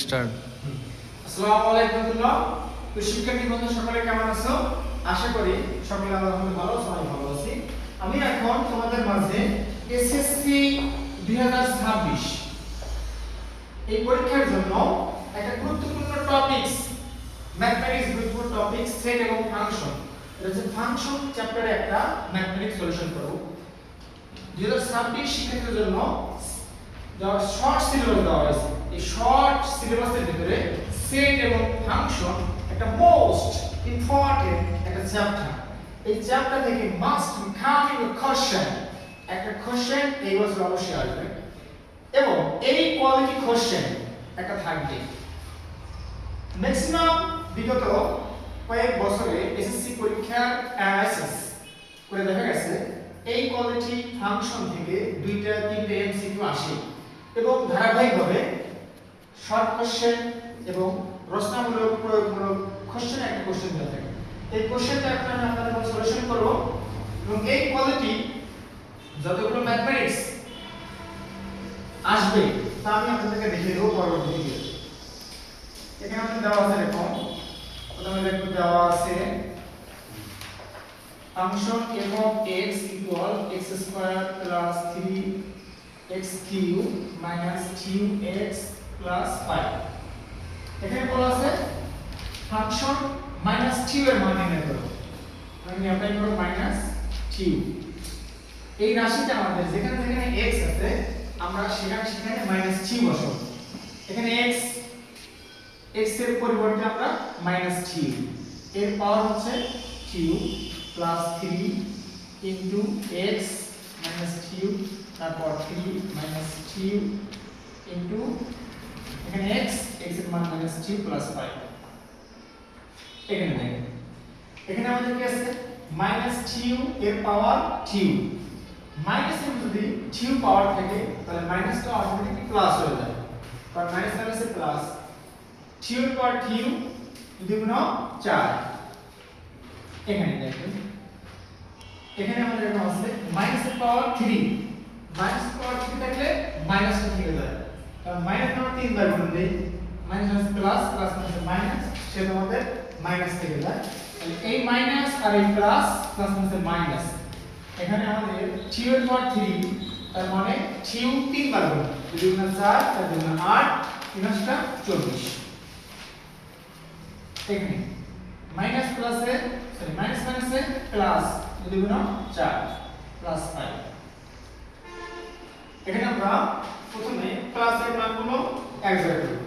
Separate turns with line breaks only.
Start.
আসসালামু আলাইকুম তো শিক্ষার্থী বন্ধু সকলে কেমন আছো? আশা করি সকলে আলহামদুলিল্লাহ ভালো আছো, আমি ভালো আছি। আমি এখন তোমাদের মাঝে এসএসসি 2026 এই পরীক্ষার জন্য একটা গুরুত্বপূর্ণ টপিকস ম্যাথমেটিক্স গুরুত্বপূর্ণ টপিকস সেট এবং ফাংশন, এটা হচ্ছে ফাংশন চ্যাপ্টারে একটা ম্যাথমেটিক্স সলিউশন করব। 2026 শিক্ষার্থীদের জন্য শর্ট সিলেবাস দেওয়া হয়েছে। এই শর্ট সিলেবাসের ভিতরে সেট এবং ফাংশন একটা মোস্ট ইম্পর্টেন্ট একটা চ্যাপ্টার। এই চ্যাপ্টার থেকে মাস্ট কামিং এ কোশ্চেন, একটা কোশ্চেন এই বছর অবশ্যই আসবে এবং এই কোয়ালিটি কোশ্চেন একটা থাকবে। ম্যাক্সিমাম বিগত কয়েক বছরে এসএসসি পরীক্ষার অ্যানালাইসিস করে দেখা গেছে এই কোয়ালিটি ফাংশন থেকে দুইটা তিনটে এমসিকিউ আসে এবং ধারাবাহিকভাবে শর্ট কোশ্চেন এবং প্রশ্নামূলক প্রয়োগমূলক কোশ্চেন একটা কোশ্চেন দেওয়া থাকে। এই কোশ্চেনটা এখন আমি আপনাদের সলিউশন করব এবং এই কোয়ালিটি যতগুলো ম্যাথমেটিক্স আসবে তা আমি আপনাদেরকে দেখিয়ে দেবো পরবর্তী ভিডিও। এখানে আমাদের দেওয়া আছে, দেখুন প্রথমে দেখুন দেওয়া আছে function f of x equal x square plus 3x cube minus 2x plus 5। এখানে বলা আছে ফাংশন -2 এর মান নির্ণয় করো। আমি অ্যাপ্লাই করব -2। এই রাশিটা আমাদের যেখানে যেখানে x আছে আমরা সেখানে -2 বসাবো। এখানে x এর পরিবর্তে আমরা -2, এর পাওয়ার হচ্ছে 2 plus 3 into x minus 2, তারপর 3 minus 2 into এখানে x এর মান -2 plus 5। এখানে দেখেন এখানে আমাদের কি আছে -2 এর পাওয়ার 2, মাইনাস এর যদি 2 পাওয়ার থাকে তাহলে মাইনাসটা অটোমেটিক্যালি প্লাস হয়ে যায়, কারণ মাইনাস আছে প্লাস 2 এর পাওয়ার 2 যদি গুণ 4। এখানে দেখেন এখানে আমাদের এখানে আছে মাইনাস এর পাওয়ার 3, মাইনাস এর পাওয়ার 3 থাকলে মাইনাসটা থেকে যায়, কারণ মাইনাস আমরা 3 বার গুণ দেই, মাইনাস আছে প্লাস, প্লাস আছে মাইনাস, সেটা আমাদের মাইনাস থেকে যায়। তাহলে এই মাইনাস আর এই প্লাস, প্লাস আছে মাইনাস, এখানে আমাদের 2 এর পাওয়ার 3 তার মানে 2 3 বার গুণ, যদি গুণ 4 তার গুণ 8, 3 টা 24। এখানে মাইনাস প্লাসে সরি মাইনাস মাইনাসে প্লাস, যদি গুণ 4 প্লাস 5। এখানে আমরা প্রথমে প্লাসের মানগুলো এক জায়গায় করব।